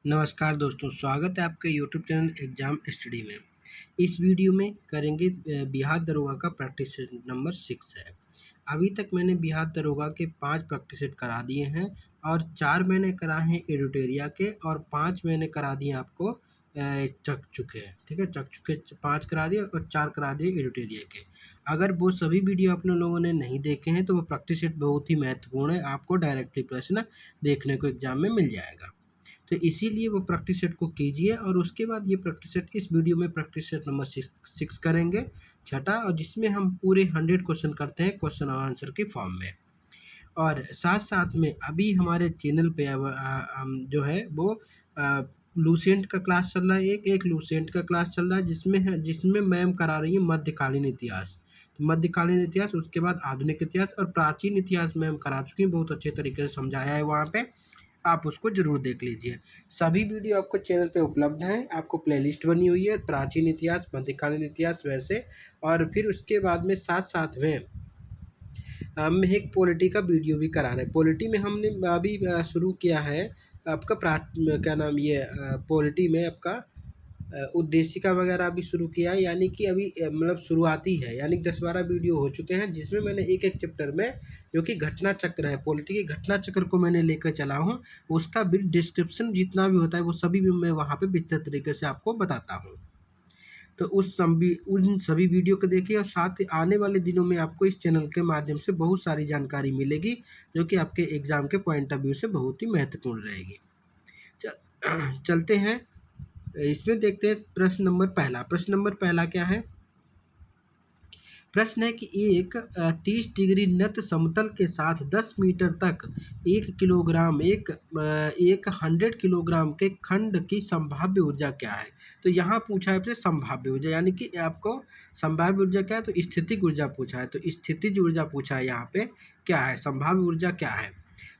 नमस्कार दोस्तों, स्वागत है आपके यूट्यूब चैनल एग्ज़ाम स्टडी में। इस वीडियो में करेंगे बिहार दरोगा का प्रैक्टिस सेट नंबर 6 है। अभी तक मैंने बिहार दरोगा के 5 प्रैक्टिस सेट करा दिए हैं और 4 मैंने कराए हैं एडिटोरिया के और 5 मैंने करा दिए आपको चक चुके हैं। ठीक है, चक चुके 5 करा दिए और 4 करा दिए एडिटोरिया के। अगर वो सभी वीडियो आप लोगों ने नहीं देखे हैं तो वो प्रैक्टिस सेट बहुत ही महत्वपूर्ण है, आपको डायरेक्टली प्रश्न देखने को एग्ज़ाम में मिल जाएगा। तो इसीलिए वो प्रैक्टिस सेट को कीजिए और उसके बाद ये प्रैक्टिस सेट इस वीडियो में प्रैक्टिस सेट नंबर 6 करेंगे, छठा, और जिसमें हम पूरे 100 क्वेश्चन करते हैं क्वेश्चन और आंसर के फॉर्म में। और साथ साथ में अभी हमारे चैनल पे अब हम जो है वो लूसेंट का क्लास चल रहा है, एक लूसेंट का क्लास चल रहा है जिसमें मैम करा रही है मध्यकालीन इतिहास। तो मध्यकालीन इतिहास, उसके बाद आधुनिक इतिहास और प्राचीन इतिहास मैम करा चुकी हैं, बहुत अच्छे तरीके से समझाया है वहाँ पे, आप उसको ज़रूर देख लीजिए। सभी वीडियो आपको चैनल पे उपलब्ध हैं, आपको प्लेलिस्ट बनी हुई है, प्राचीन इतिहास, मध्यकालीन इतिहास वैसे, और फिर उसके बाद में साथ साथ में हम एक पॉलिटी का वीडियो भी करा रहे हैं। पॉलिटी में हमने अभी शुरू किया है आपका क्या नाम ये पॉलिटी में आपका उद्देशिका वगैरह भी शुरू किया है, यानी कि अभी मतलब शुरुआती है, यानी 10-12 वीडियो हो चुके हैं जिसमें मैंने एक चैप्टर में जो कि घटना चक्र है, पॉलिटी के घटना चक्र को मैंने लेकर चला हूँ। उसका भी डिस्क्रिप्शन जितना भी होता है वो सभी भी मैं वहाँ पे विस्तृत तरीके से आपको बताता हूँ। तो उन सभी वीडियो को देखिए और साथ ही आने वाले दिनों में आपको इस चैनल के माध्यम से बहुत सारी जानकारी मिलेगी जो कि आपके एग्ज़ाम के पॉइंट ऑफ व्यू से बहुत ही महत्वपूर्ण रहेगी। चलते हैं, इसमें देखते हैं प्रश्न नंबर पहला क्या है। प्रश्न है कि एक 30 डिग्री नत समतल के साथ 10 मीटर तक 1 किलोग्राम एक 100 किलोग्राम के खंड की संभाव्य ऊर्जा क्या है। तो यहाँ पूछा है आपसे संभाव्य ऊर्जा, यानी कि आपको संभाव्य ऊर्जा क्या है, तो स्थितिज ऊर्जा पूछा है। तो स्थितिज ऊर्जा पूछा है, यहाँ पे क्या है, संभाव्य ऊर्जा क्या है।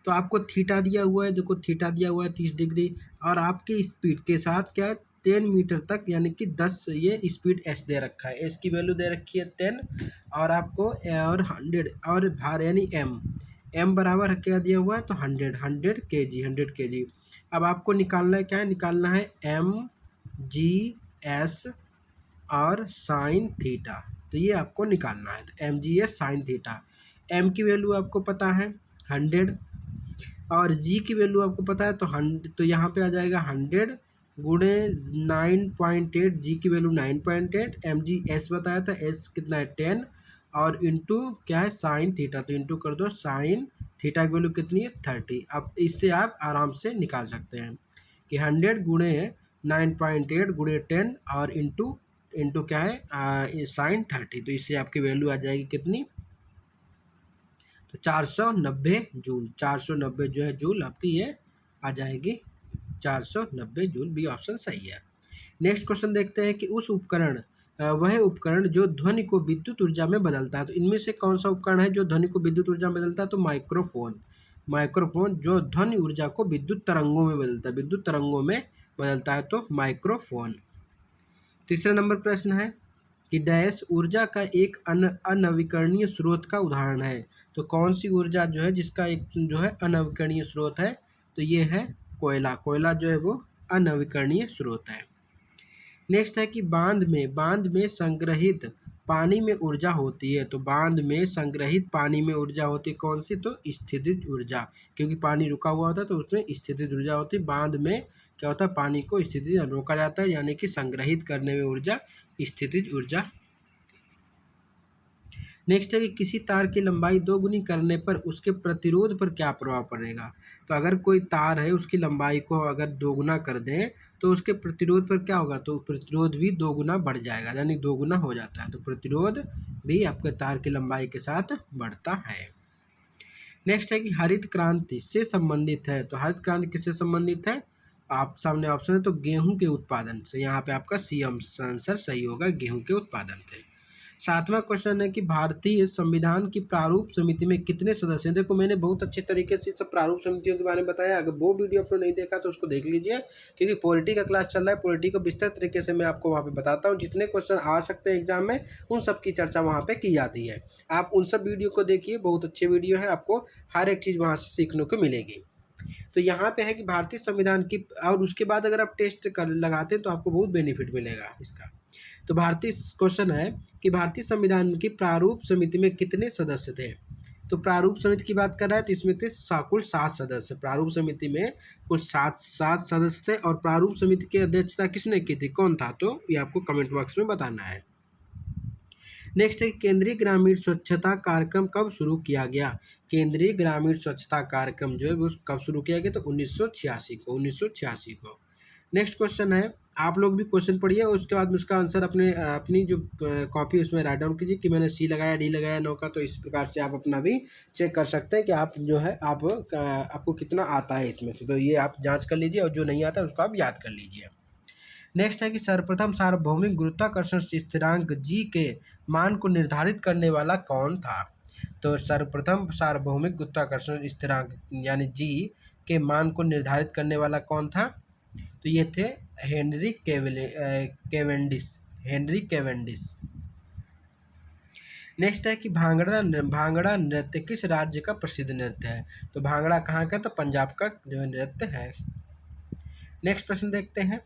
तो आपको थीटा दिया हुआ है, देखो थीटा दिया हुआ है 30 डिग्री, और आपकी स्पीड के साथ क्या है 10 मीटर तक, यानी कि 10 ये स्पीड एस दे रखा है, एस की वैल्यू दे रखी है 10, और आपको और 100 और भार यानी एम बराबर क्या दिया हुआ है, तो 100 केजी। अब आपको निकालना है, क्या है निकालना है, एम जी एस और साइन थीटा। तो ये आपको निकालना है, तो M G S sine theta. M की वैल्यू आपको पता है 100 और जी की वैल्यू आपको पता है, तो यहाँ पे आ जाएगा 100 गुणे 9.8, जी की वैल्यू 9.8, एम जी एस बताया था, एस कितना है 10, और इंटू क्या है साइन थीटा, तो इंटू कर दो, साइन थीटा की वैल्यू कितनी है 30। अब इससे आप आराम से निकाल सकते हैं कि 100 गुणे 9.8 गुणे 10 और इंटू इंटू क्या है साइन 30, तो इससे आपकी वैल्यू आ जाएगी कितनी, तो 490 जूल। 490 जो है जूल आपकी ये आ जाएगी, 490 जूल, बी ऑप्शन सही है। नेक्स्ट क्वेश्चन देखते हैं कि वह उपकरण जो ध्वनि को विद्युत ऊर्जा में बदलता है। तो इनमें से कौन सा उपकरण है जो ध्वनि को विद्युत ऊर्जा में बदलता है, तो माइक्रोफोन जो ध्वनि ऊर्जा को विद्युत तरंगों में बदलता है, तो माइक्रोफोन। तीसरा नंबर प्रश्न है कि डैश ऊर्जा का एक अनवीकरणीय स्रोत का उदाहरण है। तो कौन सी ऊर्जा जो है जिसका एक जो है अनवीकरणीय स्रोत है, तो ये है कोयला जो है वो अनवीकरणीय स्रोत है। नेक्स्ट है कि बांध में संग्रहित पानी में ऊर्जा होती है। तो बांध में संग्रहित पानी में ऊर्जा होती है कौन सी, तो स्थितिज ऊर्जा, क्योंकि पानी रुका हुआ होता है तो उसमें स्थितिज ऊर्जा होती है। बांध में क्या होता है, पानी को स्थितिज रोका जाता है, यानी कि संग्रहित करने में ऊर्जा स्थितिज ऊर्जा। नेक्स्ट है कि किसी तार की लंबाई 2 गुनी करने पर उसके प्रतिरोध पर क्या प्रभाव पड़ेगा। तो अगर कोई तार है उसकी लंबाई को अगर 2 गुना कर दें तो उसके प्रतिरोध पर क्या होगा, तो प्रतिरोध भी 2 गुना बढ़ जाएगा, यानी 2 गुना हो जाता है। तो प्रतिरोध भी आपके तार की लंबाई के साथ बढ़ता है। नेक्स्ट है कि हरित क्रांति से संबंधित है। तो हरित क्रांति किससे संबंधित है, आप सामने ऑप्शन है, तो गेहूं के उत्पादन से। यहाँ पे आपका सी आंसर सही होगा, गेहूं के उत्पादन से। 7वां क्वेश्चन है कि भारतीय संविधान की प्रारूप समिति में कितने सदस्य हैं। देखो मैंने बहुत अच्छे तरीके से सब प्रारूप समितियों के बारे में बताया, अगर वो वीडियो आपने नहीं देखा तो उसको देख लीजिए, क्योंकि पॉलिटी का क्लास चल रहा है। पॉलिटी को विस्तृत तरीके से मैं आपको वहाँ पे बताता हूँ, जितने क्वेश्चन आ सकते हैं एग्जाम में उन सब की चर्चा वहाँ पे की जाती है। आप उन सब वीडियो को देखिए, बहुत अच्छे वीडियो है, आपको हर एक चीज़ वहाँ से सीखने को मिलेगी। तो यहाँ पे है कि भारतीय संविधान की, और उसके बाद अगर आप टेस्ट कर लगाते हैं तो आपको बहुत बेनिफिट मिलेगा इसका। तो भारतीय क्वेश्चन है कि भारतीय संविधान की प्रारूप समिति में कितने सदस्य थे। तो प्रारूप समिति की बात कर रहा है तो इसमें थे कुल 7 सदस्य। प्रारूप समिति में कुल सात सदस्य थे। और प्रारूप समिति की अध्यक्षता किसने की थी, कौन था, तो ये आपको कमेंट बॉक्स में बताना है। नेक्स्ट है केंद्रीय ग्रामीण स्वच्छता कार्यक्रम कब शुरू किया गया। केंद्रीय ग्रामीण स्वच्छता कार्यक्रम जो है वो कब शुरू किया गया, तो 1986 को। नेक्स्ट क्वेश्चन है, आप लोग भी क्वेश्चन पढ़िए और उसके बाद उसका आंसर अपनी जो कॉपी उसमें राइट डाउन कीजिए कि मैंने सी लगाया, डी लगाया, नो का। तो इस प्रकार से आप अपना भी चेक कर सकते हैं कि आप जो है आपको कितना आता है इसमें से। तो ये आप जांच कर लीजिए और जो नहीं आता है उसको आप याद कर लीजिए। नेक्स्ट है कि सर्वप्रथम सार्वभौमिक गुरुत्वाकर्षण स्थिरांक जी के मान को निर्धारित करने वाला कौन था। तो सर्वप्रथम सार्वभौमिक गुरुत्वाकर्षण स्थिरांक यानी जी के मान को निर्धारित करने वाला कौन था, तो ये थे हेनरी कैवेंडिश। नेक्स्ट है कि भांगड़ा नृत्य किस राज्य का प्रसिद्ध नृत्य है। तो भांगड़ा कहाँ का, तो पंजाब का जो नृत्य है। नेक्स्ट प्रश्न देखते हैं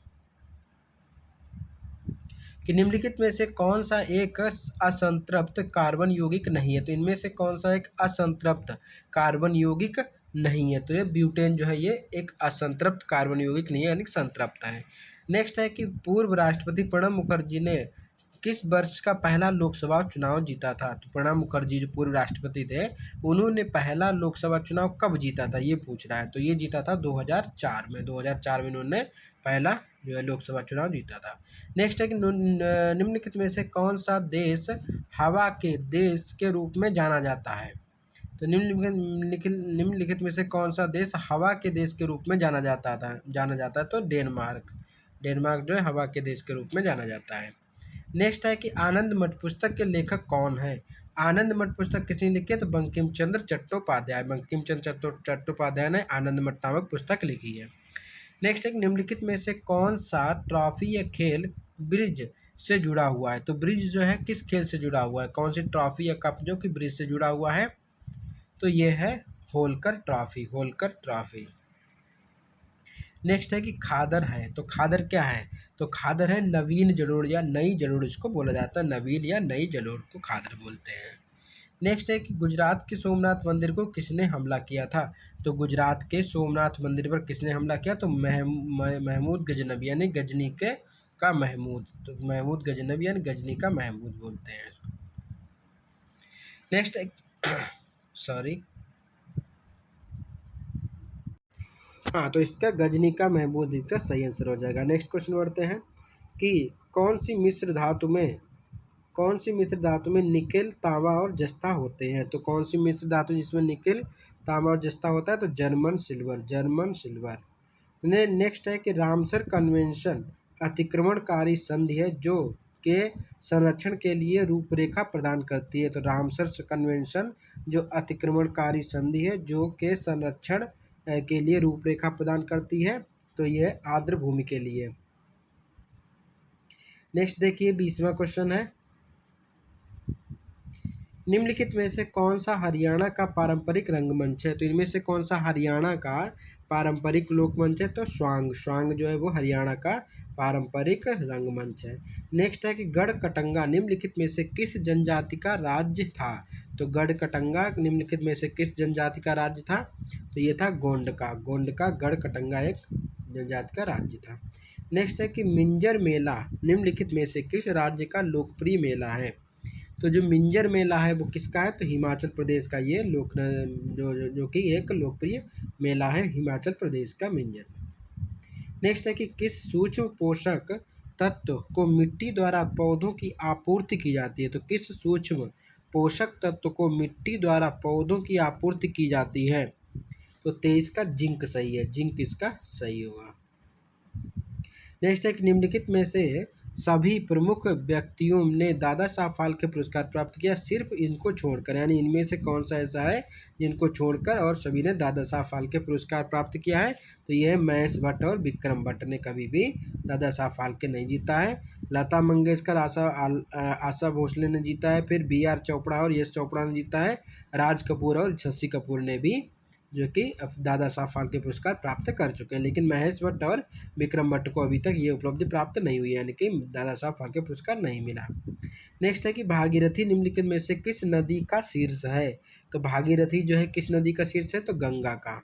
कि निम्नलिखित में से कौन सा एक असंतृप्त कार्बन यौगिक नहीं है। तो इनमें से कौन सा एक असंतृप्त कार्बन यौगिक नहीं है, तो ये ब्यूटेन जो है ये एक असंतृप्त कार्बन यौगिक नहीं है, यानी संतृप्त है। नेक्स्ट है कि पूर्व राष्ट्रपति प्रणब मुखर्जी ने किस वर्ष का पहला लोकसभा चुनाव जीता था। तो प्रणब मुखर्जी जो पूर्व राष्ट्रपति थे उन्होंने पहला लोकसभा चुनाव कब जीता था, ये पूछ रहा है। तो ये जीता था 2004 में। 2004 में उन्होंने पहला जो है लोकसभा चुनाव जीता था। नेक्स्ट है कि निम्नलिखित में से कौन सा देश हवा के देश के रूप में जाना जाता है। तो निम्नलिखित में से कौन सा देश हवा के देश के रूप में जाना जाता है, तो डेनमार्क जो है हवा के देश के रूप में जाना जाता है। नेक्स्ट है कि आनंद मठ पुस्तक के लेखक कौन है। आनंद मठ पुस्तक किसने लिखी है, तो बंकिम चंद्र चट्टोपाध्याय ने आनंद मठ नामक पुस्तक लिखी है। नेक्स्ट है निम्नलिखित में से कौन सा ट्रॉफी या खेल ब्रिज से जुड़ा हुआ है। तो ब्रिज जो है किस खेल से जुड़ा हुआ है, कौन सी ट्रॉफी या कप जो कि ब्रिज से जुड़ा हुआ है, तो ये है होलकर ट्रॉफी। नेक्स्ट है कि खादर है। तो खादर क्या है, तो खादर है नवीन जलोढ़ या नई जलोढ़, इसको बोला जाता है नवीन या नई जलोढ़ को खादर बोलते हैं। नेक्स्ट है कि गुजरात के सोमनाथ मंदिर को किसने हमला किया था। तो गुजरात के सोमनाथ मंदिर पर किसने हमला किया, तो महमूद गजनबी यानी गजनी का महमूद। तो महमूद गजनबी यानी गजनी का महमूद बोलते हैं इसको। नेक्स्ट है सॉरी हाँ, तो इसका गजनी का महमूद इसका सही आंसर हो जाएगा। नेक्स्ट क्वेश्चन बढ़ते हैं कि कौन सी मिश्र धातु में निकेल, तांबा और जस्ता होते हैं। तो कौन सी मिश्र धातु जिसमें निकेल, तांबा और जस्ता होता है, तो जर्मन सिल्वर। नेक्स्ट है कि रामसर कन्वेंशन अतिक्रमणकारी संधि है जो के संरक्षण के लिए रूपरेखा प्रदान करती है। तो रामसर कन्वेंशन जो अतिक्रमणकारी संधि है जो के संरक्षण के लिए रूपरेखा प्रदान करती है, तो यह आर्द्र भूमि के लिए। नेक्स्ट देखिए 20वां क्वेश्चन है, निम्नलिखित में से कौन सा हरियाणा का पारंपरिक रंगमंच है। तो इनमें से कौन सा हरियाणा का पारंपरिक लोकमंच है, तो स्वांग जो है वो हरियाणा का पारंपरिक रंगमंच है। नेक्स्ट है कि गढ़कटंगा निम्नलिखित में से किस जनजाति का राज्य था। तो गढ़कटंगा निम्नलिखित में से किस जनजाति का राज्य था, तो ये था गोंड का गढ़कटंगा एक जनजाति का राज्य था। नेक्स्ट है कि मिंजर मेला निम्नलिखित में से किस राज्य का लोकप्रिय मेला है। तो जो मिंजर मेला है वो किसका है, तो हिमाचल प्रदेश का ये जो कि एक लोकप्रिय मेला है हिमाचल प्रदेश का मिंजर मेला। नेक्स्ट है कि किस सूक्ष्म पोषक तत्व को मिट्टी द्वारा पौधों की आपूर्ति की जाती है। तो किस सूक्ष्म पोषक तत्व को मिट्टी द्वारा पौधों की आपूर्ति की जाती है, तो 23 का जिंक सही है, जिंक इसका सही होगा। नेक्स्ट है कि निम्नलिखित में से सभी प्रमुख व्यक्तियों ने दादा साहब फाल्के पुरस्कार प्राप्त किया सिर्फ इनको छोड़कर, यानी इनमें से कौन सा ऐसा है जिनको छोड़कर और सभी ने दादा साहब फाल्के पुरस्कार प्राप्त किया है, तो यह है महेश भट्ट और विक्रम भट्ट ने कभी भी दादा साहब फाल्के नहीं जीता है। लता मंगेशकर, आशा भोसले ने जीता है, फिर BR चोपड़ा और यश चोपड़ा ने जीता है, राज कपूर और शशि कपूर ने भी जो कि दादा साहब फाल्के पुरस्कार प्राप्त कर चुके हैं, लेकिन महेश भट्ट और विक्रम भट्ट को अभी तक ये उपलब्धि प्राप्त नहीं हुई, यानी कि दादा साहब फाल्के पुरस्कार नहीं मिला। नेक्स्ट है कि भागीरथी निम्नलिखित में से किस नदी का शीर्ष है? तो भागीरथी जो है किस नदी का शीर्ष है? तो गंगा का।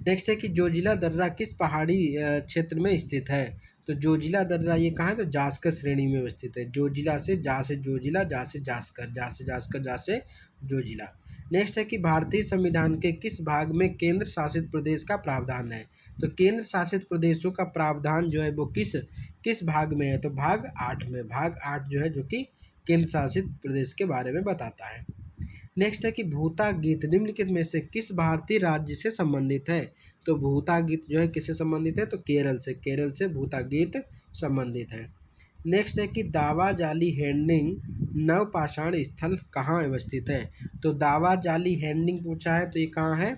नेक्स्ट है कि जोजिला दर्रा किस पहाड़ी क्षेत्र में स्थित है? तो जोजिला दर्रा ये कहाँ है? तो जास्कर श्रेणी में स्थित है। जोजिला से जा से जोजिला, जा से जास्कर, जा से जास्कर, जा से जोजिला। नेक्स्ट है कि भारतीय संविधान के किस भाग में केंद्र शासित प्रदेश का प्रावधान है? तो केंद्र शासित प्रदेशों का प्रावधान जो है वो किस किस भाग में है? तो भाग 8 में। भाग 8 जो है जो कि केंद्र शासित प्रदेश के बारे में बताता है। नेक्स्ट है कि भूता गीत निम्नलिखित में से किस भारतीय राज्य से संबंधित है? तो भूता गीत जो है किससे संबंधित है? तो केरल से। केरल से भूता गीत संबंधित है। नेक्स्ट है कि दावा जाली हैंडिंग नवपाषाण स्थल कहाँ अवस्थित है? तो दावा जाली हैंडिंग पूछा है, तो ये कहाँ है?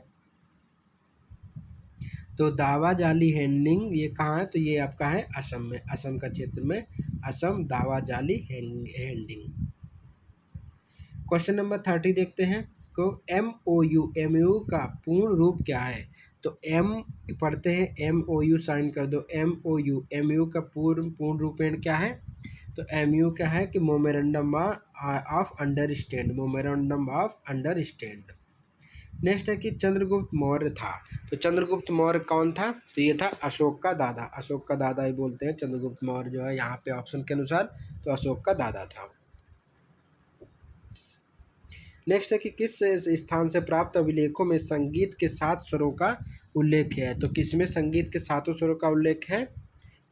तो दावा जाली हैंडिंग ये कहाँ है? तो ये आपका है असम में, असम का क्षेत्र में, असम दावा जाली हैंडिंग। क्वेश्चन नंबर 30 देखते हैं। को MOU का पूर्ण रूप क्या है? तो एम पढ़ते हैं, MOU साइन कर दो। MOU का पूर्ण रूपेण क्या है? तो MOU क्या है कि memorandum of understand, memorandum of understand. Next है कि चंद्रगुप्त मौर्य था, तो चंद्रगुप्त मौर्य कौन था? तो ये था अशोक का दादा। अशोक का दादा ही बोलते हैं चंद्रगुप्त मौर्य जो है यहाँ पे ऑप्शन के अनुसार, तो अशोक का दादा था। नेक्स्ट है कि किस स्थान से प्राप्त अभिलेखों में संगीत के 7 स्वरों का उल्लेख है? तो किस में संगीत के 7 स्वरों का उल्लेख है?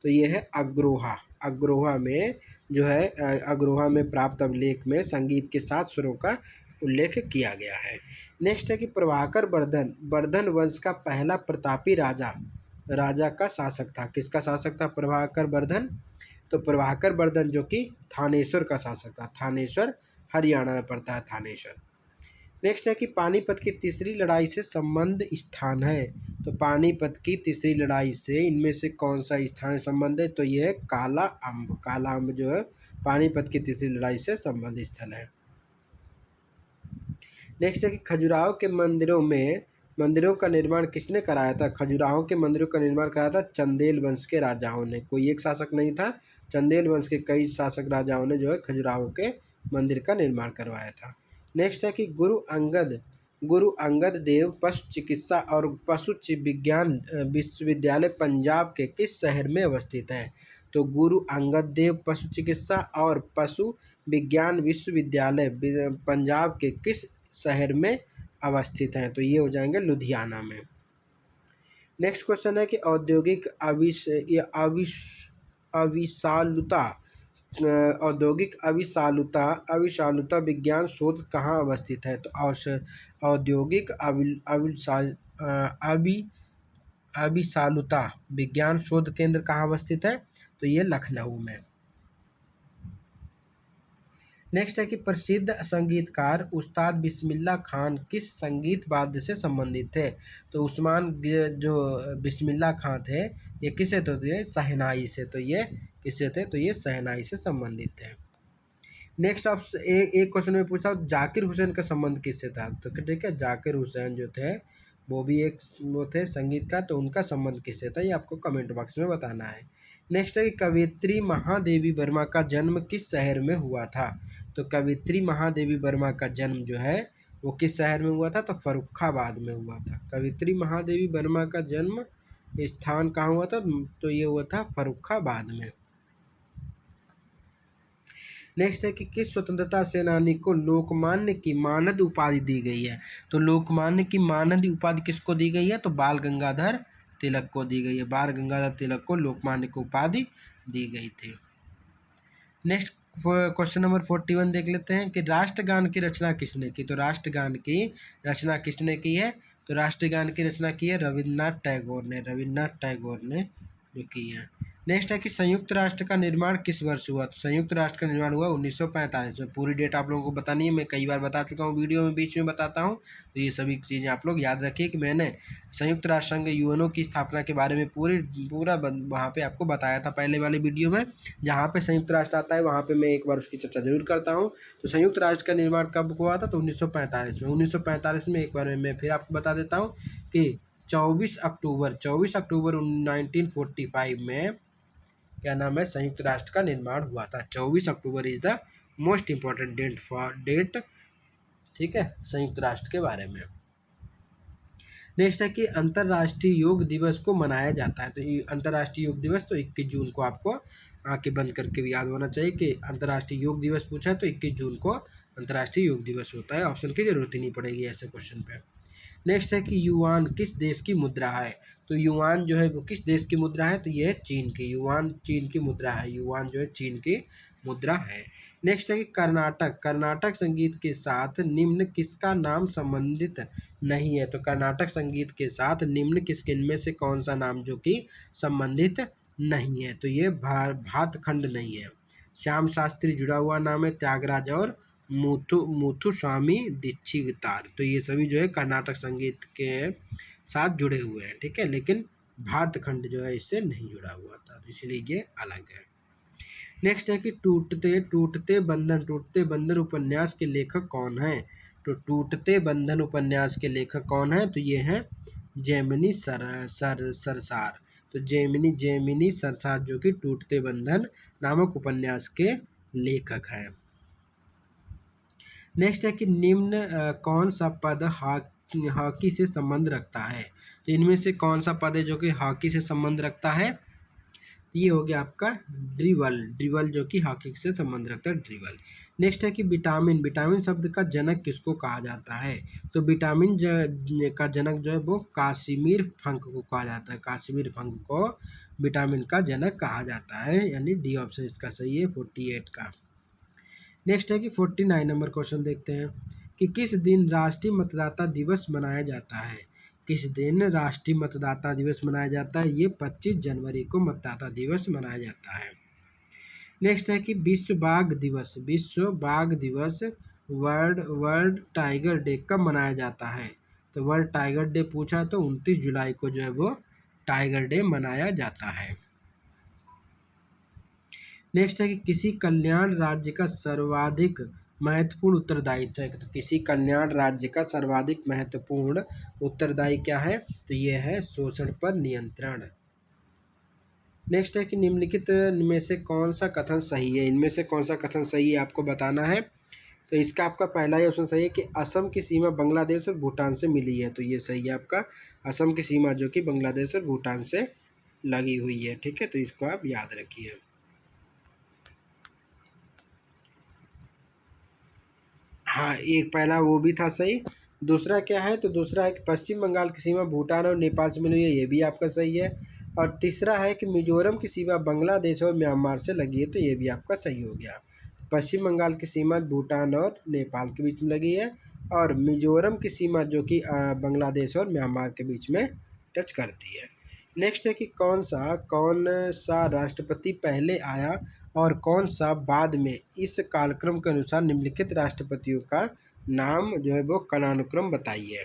तो ये है अग्रोहा। अग्रोहा में जो है अग्रोहा में प्राप्त अभिलेख में संगीत के 7 स्वरों का उल्लेख किया गया है। नेक्स्ट है कि प्रभाकर वर्धन वर्धन वंश का पहला प्रतापी राजा का शासक था। किसका शासक था प्रभाकर वर्धन? तो प्रभाकर वर्धन जो कि थानेश्वर का शासक था। थानेश्वर हरियाणा में पड़ता है, थानेश्वर। नेक्स्ट है कि पानीपत की तीसरी लड़ाई से संबंध स्थान है। तो पानीपत की तीसरी लड़ाई से इनमें से कौन सा स्थान संबंध है? तो ये है काला अम्ब। काला अम्ब जो है पानीपत की तीसरी लड़ाई से संबंधित स्थल है। नेक्स्ट है कि खजुराहो के मंदिरों का निर्माण किसने कराया था? खजुराहो के मंदिरों का निर्माण कराया था चंदेल वंश के राजाओं ने। कोई एक शासक नहीं था, चंदेल वंश के कई शासक राजाओं ने जो है खजुराहो के मंदिर का निर्माण करवाया था। नेक्स्ट है कि गुरु अंगद देव पशु चिकित्सा और पशु विज्ञान विश्वविद्यालय पंजाब के किस शहर में अवस्थित है? तो गुरु अंगद देव पशु चिकित्सा और पशु विज्ञान विश्वविद्यालय पंजाब के किस शहर में अवस्थित हैं? तो ये हो जाएंगे लुधियाना में। नेक्स्ट क्वेश्चन है कि औद्योगिक अविशालुता विज्ञान शोध कहाँ अवस्थित है? तो औद्योगिक अविशालुता विज्ञान शोध केंद्र कहाँ अवस्थित है? तो ये लखनऊ में। नेक्स्ट है कि प्रसिद्ध संगीतकार उस्ताद बिस्मिल्लाह खान किस संगीत वाद्य से संबंधित थे? तो उस्मान जो बिस्मिल्लाह खान थे ये किससे थे? शहनाई से। तो ये किससे थे? तो ये शहनाई से संबंधित थे। नेक्स्ट एक क्वेश्चन में पूछा जाकिर हुसैन का संबंध किससे था? तो ठीक है, जाकिर हुसैन जो थे वो भी वो थे संगीतकार, तो उनका संबंध किससे था ये आपको कमेंट बॉक्स में बताना है। नेक्स्ट है कि कवयित्री महादेवी वर्मा का जन्म किस शहर में हुआ था? तो कवयित्री महादेवी वर्मा का जन्म जो है वो किस शहर में हुआ था? तो फर्रुखाबाद में हुआ था। कवयित्री महादेवी वर्मा का जन्म स्थान कहाँ हुआ था? तो ये हुआ था फर्रुखाबाद में। नेक्स्ट है कि किस स्वतंत्रता सेनानी को लोकमान्य की मानद उपाधि दी गई है? तो लोकमान्य की मानद उपाधि किसको दी गई है? तो बाल गंगाधर तिलक को दी गई है। बाल गंगाधर तिलक को लोकमान्य की उपाधि दी गई थी। नेक्स्ट क्वेश्चन नंबर 41 देख लेते हैं कि राष्ट्रगान की रचना किसने की? तो राष्ट्रगान की रचना किसने की है? तो राष्ट्रगान की रचना की है रविन्द्रनाथ टैगोर ने। रविन्द्रनाथ टैगोर ने जो की है। नेक्स्ट है कि संयुक्त राष्ट्र का निर्माण किस वर्ष हुआ? तो संयुक्त राष्ट्र का निर्माण हुआ 1945 में। पूरी डेट आप लोगों को बतानी है, मैं कई बार बता चुका हूँ, वीडियो में बीच में बताता हूँ, तो ये सभी चीज़ें आप लोग याद रखिए कि मैंने संयुक्त राष्ट्र संघ यूएनओ की स्थापना के बारे में पूरा वहाँ पे आपको बताया था पहले वाले वीडियो में। जहाँ पे संयुक्त राष्ट्र आता है वहाँ पे मैं एक बार उसकी चर्चा जरूर करता हूँ। तो संयुक्त राष्ट्र का निर्माण कब हुआ था? तो 1945 में। 1945 में एक बार मैं फिर आपको बता देता हूँ कि 24 अक्टूबर 1945 में क्या नाम है, संयुक्त राष्ट्र का निर्माण हुआ था। 24 October is the most important date, ठीक है, संयुक्त राष्ट्र के बारे में। नेक्स्ट है कि अंतर्राष्ट्रीय योग दिवस को मनाया जाता है। तो ये अंतर्राष्ट्रीय योग दिवस तो 21 जून को आपको आंखें बंद करके भी याद होना चाहिए कि अंतर्राष्ट्रीय योग दिवस पूछा है तो 21 जून को अंतर्राष्ट्रीय योग दिवस होता है। ऑप्शन की जरूरत ही नहीं पड़ेगी ऐसे क्वेश्चन पे। नेक्स्ट है कि युआन किस देश की मुद्रा है? तो युआन जो है वो किस देश की मुद्रा है? तो ये है चीन की। युआन चीन की मुद्रा है। युआन जो है चीन की मुद्रा है। नेक्स्ट है कि कर्नाटक संगीत के साथ निम्न किसका नाम संबंधित नहीं है? तो कर्नाटक संगीत के साथ निम्न इनमें से कौन सा नाम जो कि संबंधित नहीं है? तो ये भातखंड नहीं है। श्याम शास्त्री जुड़ा हुआ नाम है, त्यागराज और मुथुस्वामी दीक्षितार। तो ये सभी जो है कर्नाटक संगीत के साथ जुड़े हुए हैं, ठीक है, लेकिन भातखंड जो है इससे नहीं जुड़ा हुआ था, तो इसलिए ये अलग है। नेक्स्ट है कि टूटते बंधन उपन्यास के लेखक कौन है? तो टूटते बंधन उपन्यास के लेखक कौन है? तो ये हैं जैमिनी सरसार। तो जैमिनी सरसार जो कि टूटते बंधन नामक उपन्यास के लेखक हैं। नेक्स्ट है कि निम्न कौन सा पद हॉकी से संबंध रखता है? तो इनमें से कौन सा पद है जो कि हॉकी से संबंध रखता है? तो ये हो गया आपका ड्रिबल जो कि हॉकी से संबंध रखता है, ड्रिबल। नेक्स्ट है कि विटामिन शब्द का जनक किसको कहा जाता है? तो विटामिन का जनक जो है वो काश्मीर फंक को कहा जाता है। काश्मीर फंक को विटामिन का जनक कहा जाता है, यानी डी ऑप्शन इसका सही है 48 का। नेक्स्ट है कि 49 नंबर क्वेश्चन देखते हैं कि किस दिन राष्ट्रीय मतदाता दिवस मनाया जाता है? किस दिन राष्ट्रीय मतदाता दिवस मनाया जाता है? ये 25 जनवरी को मतदाता दिवस मनाया जाता है। नेक्स्ट है कि विश्व बाघ दिवस वर्ल्ड टाइगर डे कब मनाया जाता है? तो वर्ल्ड टाइगर डे पूछा तो 29 जुलाई को जो है वो टाइगर डे मनाया जाता है। नेक्स्ट है कि किसी कल्याण राज्य का सर्वाधिक महत्वपूर्ण उत्तरदायित्व है। तो किसी कल्याण राज्य का सर्वाधिक महत्वपूर्ण उत्तरदायी क्या है? तो ये है शोषण पर नियंत्रण। नेक्स्ट है कि निम्नलिखित में से कौन सा कथन सही है? इनमें से कौन सा कथन सही है आपको बताना है। तो इसका आपका पहला ही ऑप्शन सही है कि असम की सीमा बांग्लादेश और भूटान से मिली है। तो ये सही है आपका, असम की सीमा जो कि बांग्लादेश और भूटान से लगी हुई है, ठीक है, तो इसको आप याद रखिए। हाँ, एक पहला वो भी था सही। दूसरा क्या है? तो दूसरा है कि पश्चिम बंगाल की सीमा भूटान और नेपाल से मिली हुई है, ये भी आपका सही है। और तीसरा है कि मिजोरम की सीमा बांग्लादेश और म्यांमार से लगी है, तो ये भी आपका सही हो गया। तो पश्चिम बंगाल की सीमा भूटान और नेपाल के बीच में लगी है, और मिजोरम की सीमा जो कि बांग्लादेश और म्यांमार के बीच में टच करती है। नेक्स्ट है कि कौन सा राष्ट्रपति पहले आया और कौन सा बाद में? इस कालक्रम के अनुसार निम्नलिखित राष्ट्रपतियों का नाम जो है वो कालानुक्रम बताइए।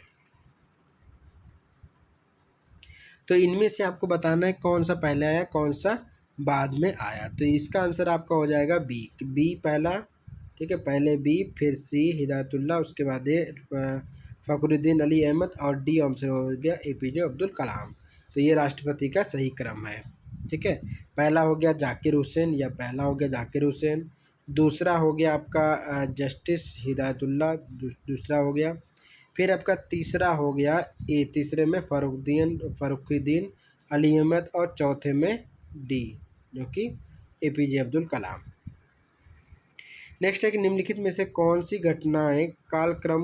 तो इनमें से आपको बताना है कौन सा पहले आया कौन सा बाद में आया। तो इसका आंसर आपका हो जाएगा बी पहला, ठीक है, पहले बी, फिर सी हिदायतुल्लाह, उसके बाद फ़खरुद्दीन अली अहमद, और डी आंसर हो गया APJ अब्दुल कलाम। तो ये राष्ट्रपति का सही क्रम है, ठीक है। पहला हो गया जाकिर हुसैन, या पहला हो गया जाकिर हुसैन, दूसरा हो गया आपका जस्टिस हिदायतुल्लाह, दूसरा हो गया। फिर आपका तीसरा हो गया तीसरे में फ़खरुद्दीन अली अहमद, और चौथे में डी जो कि APJ अब्दुल कलाम। नेक्स्ट है कि निम्नलिखित में से कौन सी घटनाएं कालक्रम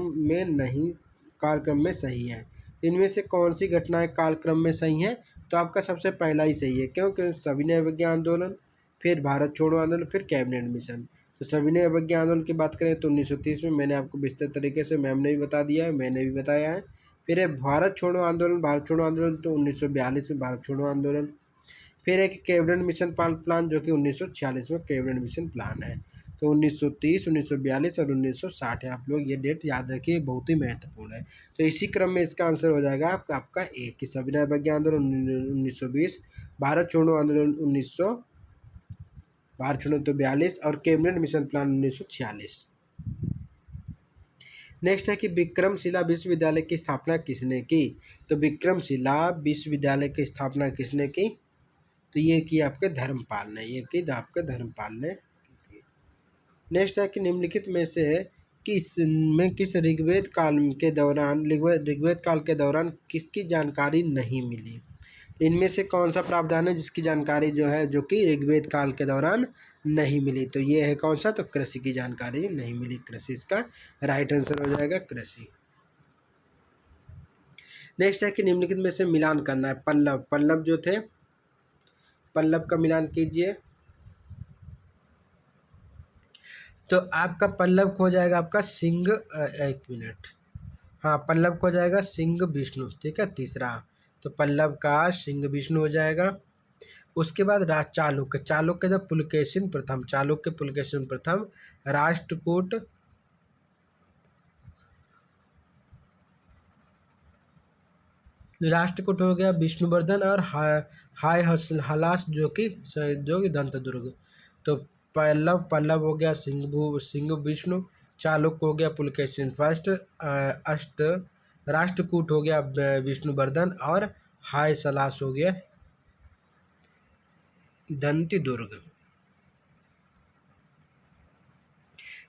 में सही हैं? इनमें से कौन सी घटनाएं कालक्रम में सही हैं? तो आपका सबसे पहला ही सही है, क्योंकि सविनय अवज्ञा आंदोलन, फिर भारत छोड़ो आंदोलन, फिर कैबिनेट मिशन। तो सविनय अवज्ञा आंदोलन की बात करें तो 1930 में, मैंने आपको विस्तृत तरीके से मैम ने भी बता दिया है, मैंने भी बताया है। फिर है भारत छोड़ो आंदोलन तो 1942 में भारत छोड़ो आंदोलन। फिर एक कैबिनेट मिशन प्लान जो कि 1946 में कैबिनेट मिशन प्लान है। तो 1930, 1942 और 1960 आप लोग ये डेट याद रखिए, बहुत ही महत्वपूर्ण है। तो इसी क्रम में इसका आंसर हो जाएगा आपका एक कि सविनय अवज्ञा आंदोलन 1920, भारत छोड़ो आंदोलन 42 और कैबिनेट मिशन प्लान 1946। नेक्स्ट है कि विक्रमशिला विश्वविद्यालय की स्थापना किसने की? तो विक्रमशिला विश्वविद्यालय की स्थापना किसने की? तो ये की आपके धर्मपाल ने, ये की आपके धर्मपाल ने। नेक्स्ट है कि निम्नलिखित में से किस ऋग्वेद काल के दौरान किसकी जानकारी नहीं मिली? तो इनमें से कौन सा प्रावधान है जिसकी जानकारी जो कि ऋग्वेद काल के दौरान नहीं मिली? तो ये है कौन सा? तो कृषि की जानकारी नहीं मिली। कृषि इसका राइट आंसर हो जाएगा, कृषि। नेक्स्ट है कि निम्नलिखित में से मिलान करना है। पल्लव जो थे, पल्लव का मिलान कीजिए। तो आपका पल्लव को हो जाएगा आपका सिंह, एक मिनट, हाँ पल्लव को हो जाएगा सिंह विष्णु, ठीक है, तीसरा। तो पल्लव का सिंह विष्णु हो जाएगा। उसके बाद चालुक्य पुलकेशिन प्रथम, राष्ट्रकूट हो गया विष्णुवर्धन और हाय हलास जो कि दंतदुर्ग। तो पल्लव हो गया सिंह विष्णु, चालुक्य हो गया पुलकेशिन फर्स्ट, राष्ट्रकूट हो गया विष्णुवर्धन और हाय सलास हो गया दंतिदुर्ग।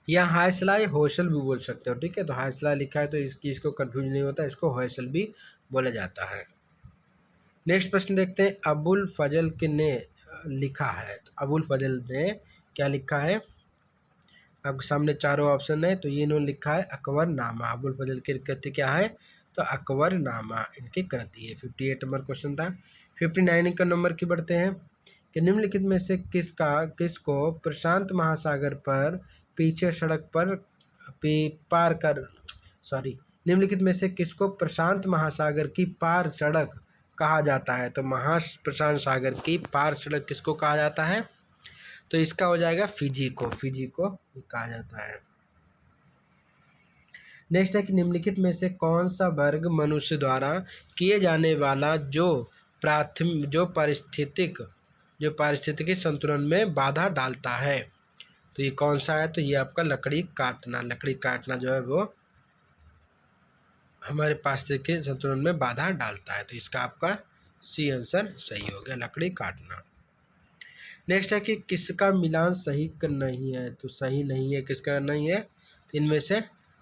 या हायसला या हौसल भी बोल सकते हो, ठीक है। तो हायसला लिखा है तो इसको कंफ्यूज नहीं होता, इसको हौसल भी बोला जाता है। नेक्स्ट प्रश्न देखते हैं, अबुल फजल ने लिखा है। तो अबुल फजल ने क्या लिखा है? आपके सामने चारों ऑप्शन है। तो ये इन्होंने लिखा है अकबरनामा। अबुल फजल की कृति क्या है? तो अकबरनामा इनकी कृति है। 58 नंबर क्वेश्चन था। 59 का नंबर की बढ़ते हैं कि निम्नलिखित में से किसको प्रशांत महासागर पर पीछे सड़क पर निम्नलिखित में से किसको प्रशांत महासागर की पार सड़क कहा जाता है? तो प्रशांत सागर की पार सड़क किसको कहा जाता है? तो इसका हो जाएगा फिजी को कहा जाता है। नेक्स्ट है कि निम्नलिखित में से कौन सा वर्ग मनुष्य द्वारा किए जाने वाला जो पारिस्थितिकी संतुलन में बाधा डालता है? तो ये कौन सा है? तो ये आपका लकड़ी काटना जो है वो हमारे पारिस्थितिकी संतुलन में बाधा डालता है। तो इसका आपका सी आंसर सही हो गया, लकड़ी काटना। नेक्स्ट है कि किसका मिलान सही नहीं है? तो सही नहीं है, किसका नहीं है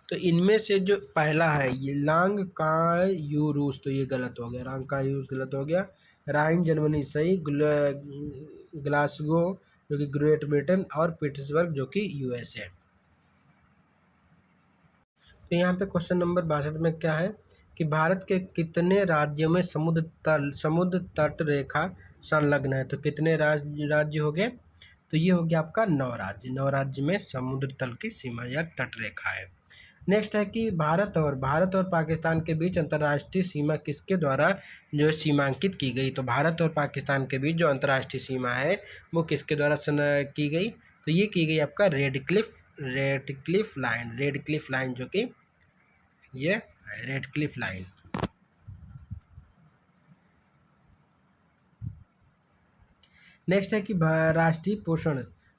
इनमें से जो पहला है ये लांग का यूरूस, तो ये गलत हो गया, लांग का यूरूस गलत हो गया। राइन जर्मनी सही, ग्लासगो जो कि ग्रेट ब्रिटेन और पीटर्सबर्ग जो कि यूएस है। तो यहाँ पे क्वेश्चन नंबर 62 में क्या है कि भारत के कितने राज्यों में समुद्र तट रेखा संलग्न है? तो कितने राज्य हो गए? तो ये हो गया आपका 9 राज्य में समुद्र तल की सीमा या तट रेखा है। नेक्स्ट है कि भारत और पाकिस्तान के बीच अंतर्राष्ट्रीय सीमा किसके द्वारा जो सीमांकित की गई? तो भारत और पाकिस्तान के बीच जो अंतर्राष्ट्रीय सीमा है वो किसके द्वारा की गई? तो ये की गई आपका रेडक्लिफ लाइन जो कि ये रेडक्लिफ लाइन। नेक्स्ट है कि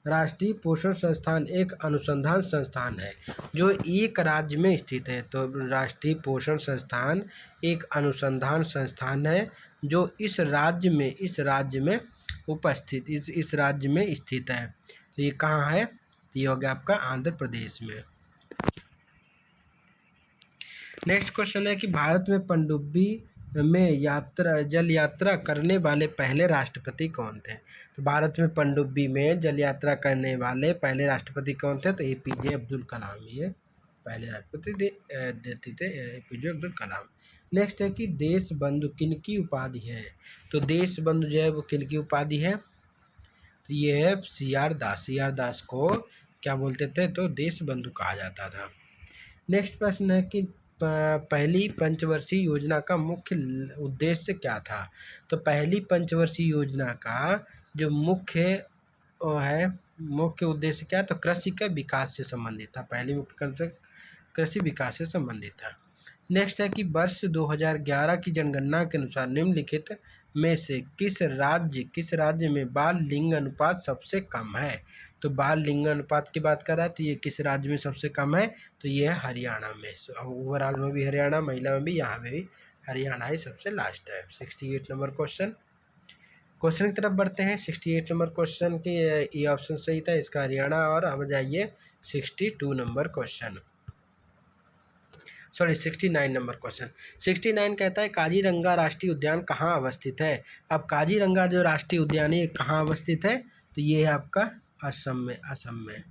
राष्ट्रीय पोषण संस्थान एक अनुसंधान संस्थान है जो एक राज्य में स्थित है। तो राष्ट्रीय पोषण संस्थान एक अनुसंधान संस्थान है जो इस राज्य में उपस्थित इस राज्य में स्थित है। तो ये कहाँ है? तो ये हो गया आपका आंध्र प्रदेश में। नेक्स्ट क्वेश्चन है कि भारत में पनडुब्बी में जल यात्रा करने वाले पहले राष्ट्रपति कौन थे? तो भारत में पनडुब्बी में जल यात्रा करने वाले पहले राष्ट्रपति कौन थे? तो एपीजे अब्दुल कलाम ये पहले राष्ट्रपति थे एपीजे अब्दुल कलाम। नेक्स्ट है कि देश बंधु किनकी उपाधि है? तो देश बंधु जो है वो किनकी उपाधि है? तो ये है CR दास को क्या बोलते थे? तो देश बंधु कहा जाता था। नेक्स्ट प्रश्न है कि पहली पंचवर्षीय योजना का मुख्य उद्देश्य क्या था? तो पहली पंचवर्षीय योजना का जो मुख्य उद्देश्य क्या है? तो कृषि के विकास से संबंधित था। पहली मुख्य कृषि विकास से संबंधित था। नेक्स्ट है कि वर्ष 2011 की जनगणना के अनुसार निम्नलिखित में से किस राज्य में बाल लिंग अनुपात सबसे कम है? तो बाल लिंग अनुपात की बात कर रहा है तो ये किस राज्य में सबसे कम है? तो ये है हरियाणा में। ओवरऑल में भी हरियाणा, महिला में भी, यहाँ में भी हरियाणा ही सबसे लास्ट है। 68 नंबर क्वेश्चन की तरफ बढ़ते हैं। 68 नंबर क्वेश्चन के ये ऑप्शन सही था, इसका हरियाणा। और अब जाइए 62 नंबर क्वेश्चन, 69 नंबर क्वेश्चन। 69 कहता है काजीरंगा राष्ट्रीय उद्यान कहाँ अवस्थित है? अब काजीरंगा जो राष्ट्रीय उद्यान है ये कहाँ अवस्थित है? तो ये है आपका असम में।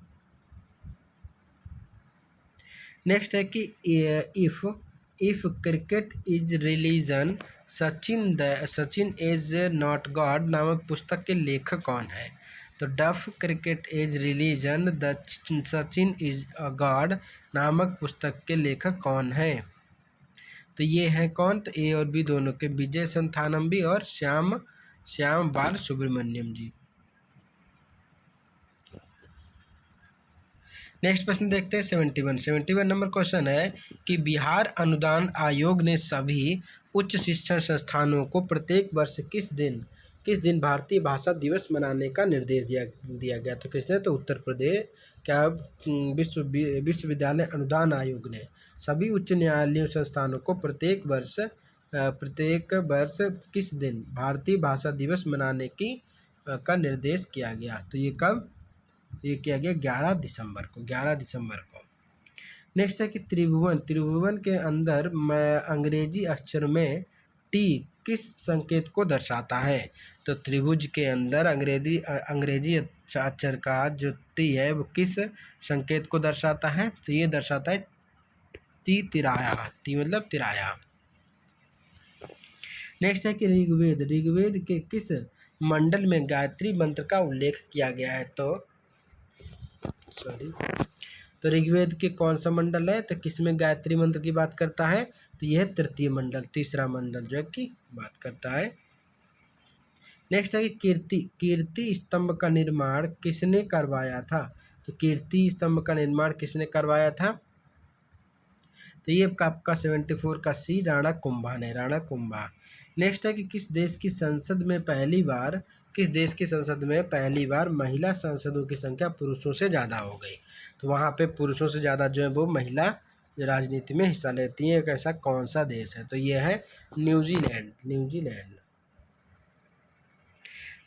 नेक्स्ट है कि if cricket is religion Sachin is not God नामक पुस्तक के लेखक कौन है? तो डफ cricket is religion the Sachin is a God नामक पुस्तक के लेखक कौन है? तो ये है कौन? तो ए और बी दोनों के, विजय संथानम्बी और श्याम बाल सुब्रमण्यम जी। नेक्स्ट प्रश्न देखते हैं 71 नंबर क्वेश्चन है कि बिहार अनुदान आयोग ने सभी उच्च शिक्षण संस्थानों को प्रत्येक वर्ष किस दिन भारतीय भाषा दिवस मनाने का निर्देश दिया गया? तो किसने? तो उत्तर प्रदेश क्या विश्वविद्यालय अनुदान आयोग ने सभी उच्च न्यायालयों संस्थानों को प्रत्येक वर्ष किस दिन भारतीय भाषा दिवस मनाने का निर्देश किया गया? तो ये कब? ये किया गया 11 दिसंबर को। नेक्स्ट है कि त्रिभुवन के अंदर अंग्रेजी अक्षर में टी किस संकेत को दर्शाता है? तो त्रिभुज के अंदर अंग्रेजी अक्षर का जो टी है वो किस संकेत को दर्शाता है? तो ये दर्शाता है तिराया। टी मतलब तिराया। नेक्स्ट है कि ऋग्वेद के किस मंडल में गायत्री मंत्र का उल्लेख किया गया है? तो ऋग्वेद के कौन सा मंडल है? तो किसमें गायत्री मंत्र की बात करता है? तो यह है तृतीय मंडल, तीसरा मंडल जो है की बात करता है। नेक्स्ट है कि कीर्ति स्तंभ का निर्माण किसने करवाया था? तो कीर्ति स्तंभ का निर्माण किसने करवाया था? तो ये आपका 74 का सी राणा कुंभा ने, राणा कुंभा। नेक्स्ट है कि किस देश की संसद में पहली बार महिला सांसदों की संख्या पुरुषों से ज़्यादा हो गई? तो वहाँ पे पुरुषों से ज़्यादा जो है वो महिला राजनीति में हिस्सा लेती हैं। एक ऐसा कौन सा देश है? तो ये है न्यूजीलैंड।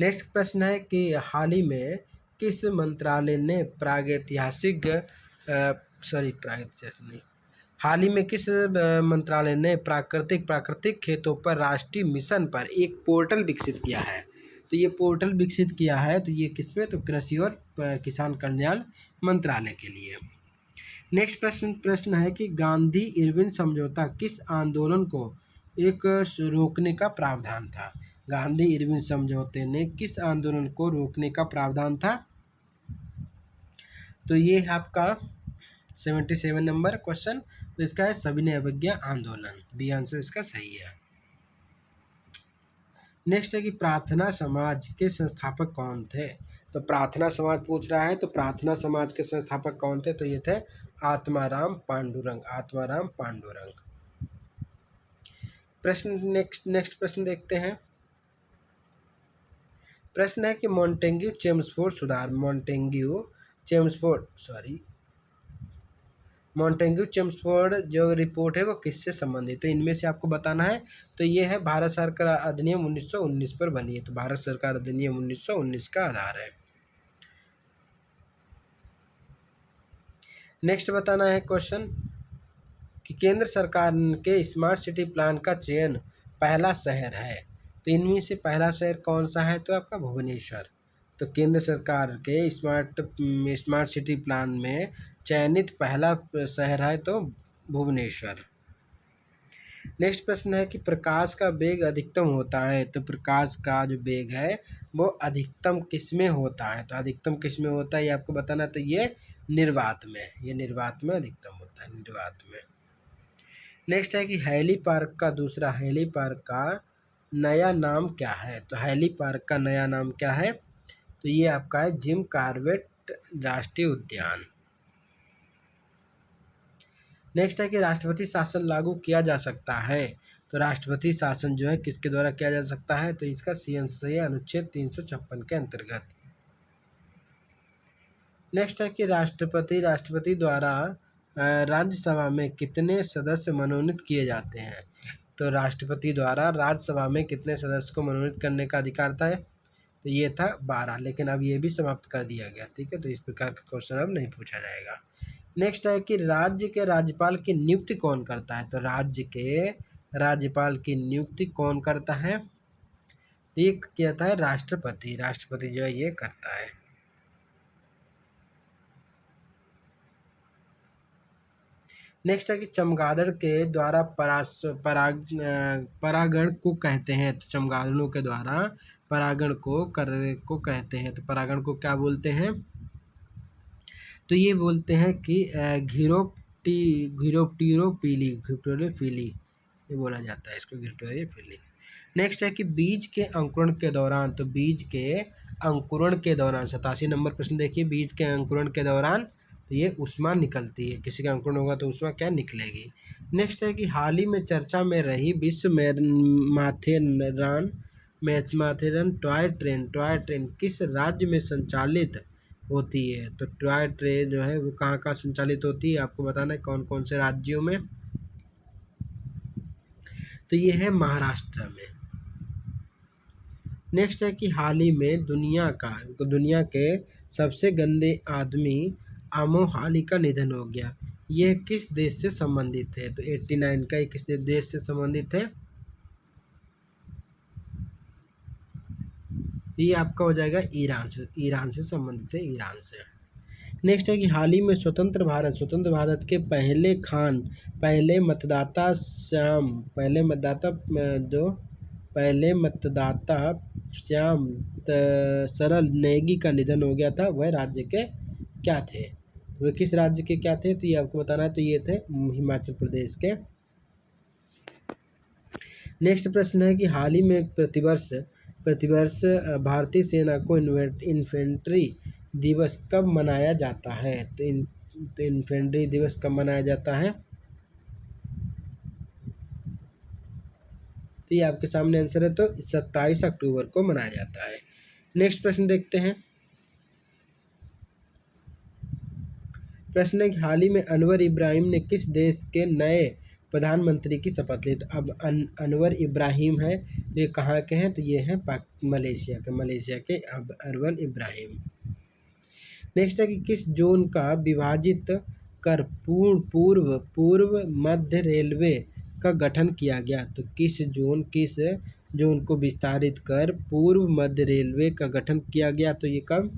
नेक्स्ट प्रश्न है कि हाल ही में किस मंत्रालय ने प्राकृतिक खेतों पर राष्ट्रीय मिशन पर एक पोर्टल विकसित किया है? तो ये पोर्टल विकसित किया है तो ये किस पे? तो कृषि और किसान कल्याण मंत्रालय के लिए। नेक्स्ट प्रश्न है कि गांधी इरविन समझौता किस आंदोलन को रोकने का प्रावधान था? गांधी इरविन समझौते ने किस आंदोलन को रोकने का प्रावधान था? तो ये है आपका 77 नंबर क्वेश्चन। तो इसका है सविनय अवज्ञा आंदोलन, बी आंसर इसका सही है। नेक्स्ट है कि प्रार्थना समाज के संस्थापक कौन थे? तो प्रार्थना समाज पूछ रहा है, तो प्रार्थना समाज के संस्थापक कौन थे? तो ये थे आत्माराम पांडुरंग। नेक्स्ट प्रश्न देखते हैं। प्रश्न है कि मॉन्टेग्यू चेम्सफोर्ड जो रिपोर्ट है वो किससे संबंधित है? तो इनमें से आपको बताना है। तो ये है भारत सरकार अधिनियम 1919 पर बनी है। तो भारत सरकार अधिनियम 1919 का आधार है। नेक्स्ट बताना है क्वेश्चन कि केंद्र सरकार के स्मार्ट सिटी प्लान का चयन पहला शहर है। तो इनमें से पहला शहर कौन सा है? तो आपका भुवनेश्वर। तो केंद्र सरकार के स्मार्ट सिटी प्लान में चयनित पहला शहर है तो भुवनेश्वर। नेक्स्ट प्रश्न है कि प्रकाश का वेग अधिकतम होता है। तो प्रकाश का जो वेग है वो अधिकतम किस में होता है? तो अधिकतम किस में होता है ये आपको बताना है। तो ये निर्वात में अधिकतम होता है, निर्वात में। नेक्स्ट है कि हैली पार्क का दूसरा हैली पार्क का नया नाम क्या है? तो हैली पार्क का नया नाम क्या है? तो ये आपका है जिम कॉर्बेट राष्ट्रीय उद्यान। नेक्स्ट है कि राष्ट्रपति शासन लागू किया जा सकता है। तो राष्ट्रपति शासन जो है किसके द्वारा किया जा सकता है? तो इसका संसदीय अनुच्छेद 356 के अंतर्गत। नेक्स्ट है कि राष्ट्रपति द्वारा राज्यसभा में कितने सदस्य मनोनीत किए जाते हैं? तो राष्ट्रपति द्वारा राज्यसभा में कितने सदस्य को मनोनीत करने का अधिकार था? तो ये था 12, लेकिन अब ये भी समाप्त कर दिया गया। ठीक है, तो इस प्रकार का क्वेश्चन अब नहीं पूछा जाएगा। नेक्स्ट है कि राज्य के राज्यपाल की नियुक्ति कौन करता है? तो राज्य के राज्यपाल की नियुक्ति कौन करता है? ये कहता है राष्ट्रपति। राष्ट्रपति जो है ये करता है। नेक्स्ट है कि चमगादड़ के द्वारा परागण को कहते हैं। तो चमगादड़ों के द्वारा परागण को कहते हैं। तो परागण को क्या बोलते हैं? तो ये बोलते हैं कि घिरोप्टेरोफिली ये बोला जाता है इसको, घिरोप्टेरोफिली। नेक्स्ट है कि बीज के अंकुरण के दौरान, तो बीज के अंकुरण के दौरान 87 नंबर प्रश्न देखिए, बीज के अंकुरण के दौरान तो ये ऊष्मा निकलती है। किसी का अंकुरण होगा तो ऊष्मा क्या निकलेगी। नेक्स्ट है कि हाल ही में चर्चा में रही विश्व मैथेरन टॉय ट्रेन किस राज्य में संचालित होती है? तो टॉय ट्रेन जो है वो कहाँ कहाँ संचालित होती है आपको बताना है, कौन कौन से राज्यों में। तो ये है महाराष्ट्र में। नेक्स्ट है कि हाल ही में दुनिया के सबसे गंदे आदमी आमो हाली का निधन हो गया। यह किस देश से संबंधित है? तो 89 का किस देश से संबंधित है? ये आपका हो जाएगा ईरान से संबंधित है, ईरान से। नेक्स्ट है कि हाल ही में स्वतंत्र भारत के पहले मतदाता श्याम सरल नेगी का निधन हो गया था। वह राज्य के क्या थे? वह किस राज्य के क्या थे? तो ये आपको बताना है। तो ये थे हिमाचल प्रदेश के। नेक्स्ट प्रश्न है कि हाल ही में प्रतिवर्ष भारतीय सेना को इन्फेंट्री दिवस कब मनाया जाता है? तो इन्फेंट्री दिवस कब मनाया जाता है? तो ये आपके सामने आंसर है। तो 27 अक्टूबर को मनाया जाता है। नेक्स्ट प्रश्न देखते हैं। प्रश्न है कि हाल ही में अनवर इब्राहिम ने किस देश के नए प्रधानमंत्री की शपथ ली? तो अब अनवर इब्राहिम है, तो ये कहाँ के हैं? तो ये हैं मलेशिया के अब अनवर इब्राहिम। नेक्स्ट है कि किस जोन का विभाजित कर पूर्व मध्य रेलवे का गठन किया गया? तो किस जोन को विस्तारित कर पूर्व मध्य रेलवे का गठन किया गया? तो ये कब?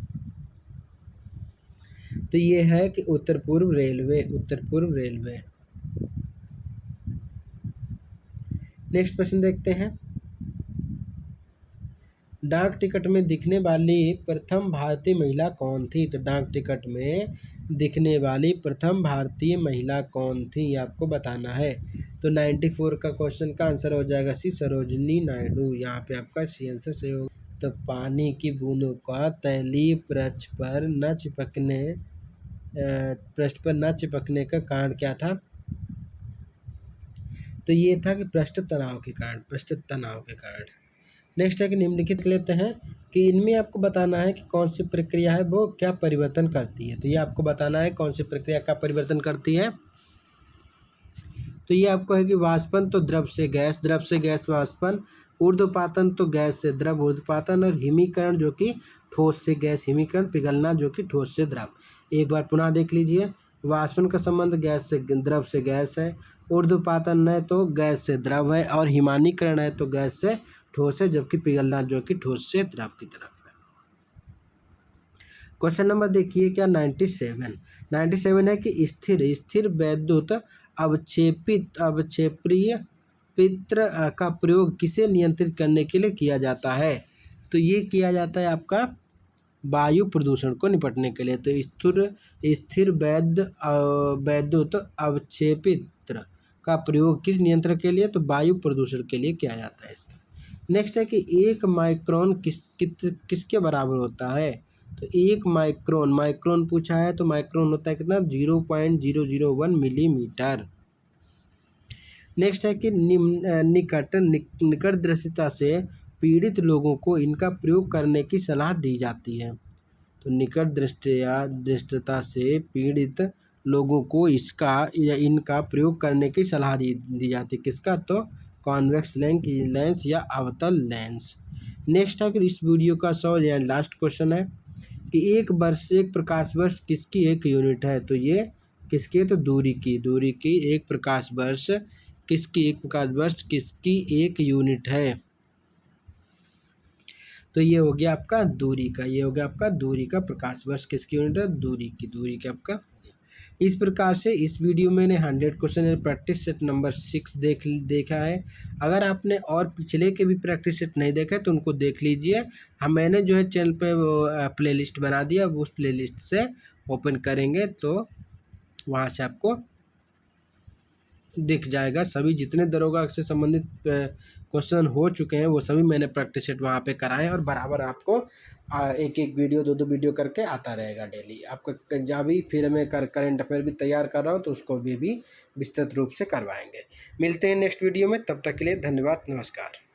तो ये है कि उत्तर पूर्व रेलवे। नेक्स्ट प्रश्न देखते हैं। डाक टिकट में दिखने वाली प्रथम भारतीय महिला कौन थी? तो डाक टिकट में दिखने वाली प्रथम भारतीय महिला कौन थी आपको बताना है। तो 94 का क्वेश्चन का आंसर हो जाएगा सी सरोजिनी नायडू। यहाँ पे आपका सी आंसर सही होगा। तो पानी की बूंदों का तैलीय पृष्ठ पर न चिपकने का कारण क्या था? तो ये था कि पृष्ठ तनाव के कारण। नेक्स्ट है कि निम्नलिखित लेते हैं कि इनमें आपको बताना है कि कौन सी प्रक्रिया है वो क्या परिवर्तन करती है। तो ये आपको बताना है कौन सी प्रक्रिया का परिवर्तन करती है। तो ये आपको है कि वाष्पन तो द्रव से गैस वाष्पन, ऊर्ध्वपातन तो गैस से द्रव ऊर्ध्वपातन, और हिमीकरण जो कि ठोस से गैस हिमीकरण, पिघलना जो कि ठोस से द्रव। एक बार पुनः देख लीजिए। वाष्पन का संबंध द्रव से गैस है, ऊर्ध्वपातन है तो गैस से द्रव है, और हिमानीकरण है तो गैस से ठोस है, जबकि पिघलना जो कि ठोस से द्रव की तरफ है। क्वेश्चन नंबर देखिए क्या 97 है कि स्थिर वैद्युत अवक्षेपीय पित्र का प्रयोग किसे नियंत्रित करने के लिए किया जाता है? तो ये किया जाता है आपका वायु प्रदूषण को निपटने के लिए। तो स्थिर वैद्युत अवक्षेपित्र का प्रयोग किस नियंत्रण के लिए? तो वायु प्रदूषण के लिए किया जाता है इसका। नेक्स्ट है कि 1 माइक्रोन किसके बराबर होता है? तो 1 माइक्रोन पूछा है, तो माइक्रोन होता है कितना? 0.001 मिलीमीटर। नेक्स्ट है कि निकट दृष्टता से पीड़ित लोगों को इनका प्रयोग करने की सलाह दी जाती है। तो निकट दृष्टता से पीड़ित लोगों को इसका या इनका प्रयोग करने की सलाह दी जाती है। किसका? तो कॉन्वेक्स लेंस या अवतल लेंस। नेक्स्ट है कि इस वीडियो का 100 या लास्ट क्वेश्चन है कि एक प्रकाश वर्ष किसकी एक यूनिट है? तो ये किसकी है? तो दूरी की एक प्रकाश वर्ष किसकी एक यूनिट है? तो ये हो गया आपका दूरी का प्रकाश वर्ष किसकी यूनिट है? दूरी का आपका। इस प्रकार से इस वीडियो में 100 क्वेश्चन प्रैक्टिस सेट नंबर 6 देखा है। अगर आपने और पिछले के भी प्रैक्टिस सेट नहीं देखा तो उनको देख लीजिए। मैंने जो है चैनल पे वो प्लेलिस्ट बना दिया, अब उस प्लेलिस्ट से ओपन करेंगे तो वहाँ से आपको दिख जाएगा। सभी जितने दरोगा से संबंधित क्वेश्चन हो चुके हैं वो सभी मैंने प्रैक्टिस सेट वहाँ पे कराए हैं और बराबर आपको एक वीडियो 2 वीडियो करके आता रहेगा डेली। आपका जहाँ भी फिर मैं करंट अफेयर भी तैयार कर रहा हूँ तो उसको भी विस्तृत रूप से करवाएंगे। मिलते हैं नेक्स्ट वीडियो में, तब तक के लिए धन्यवाद, नमस्कार।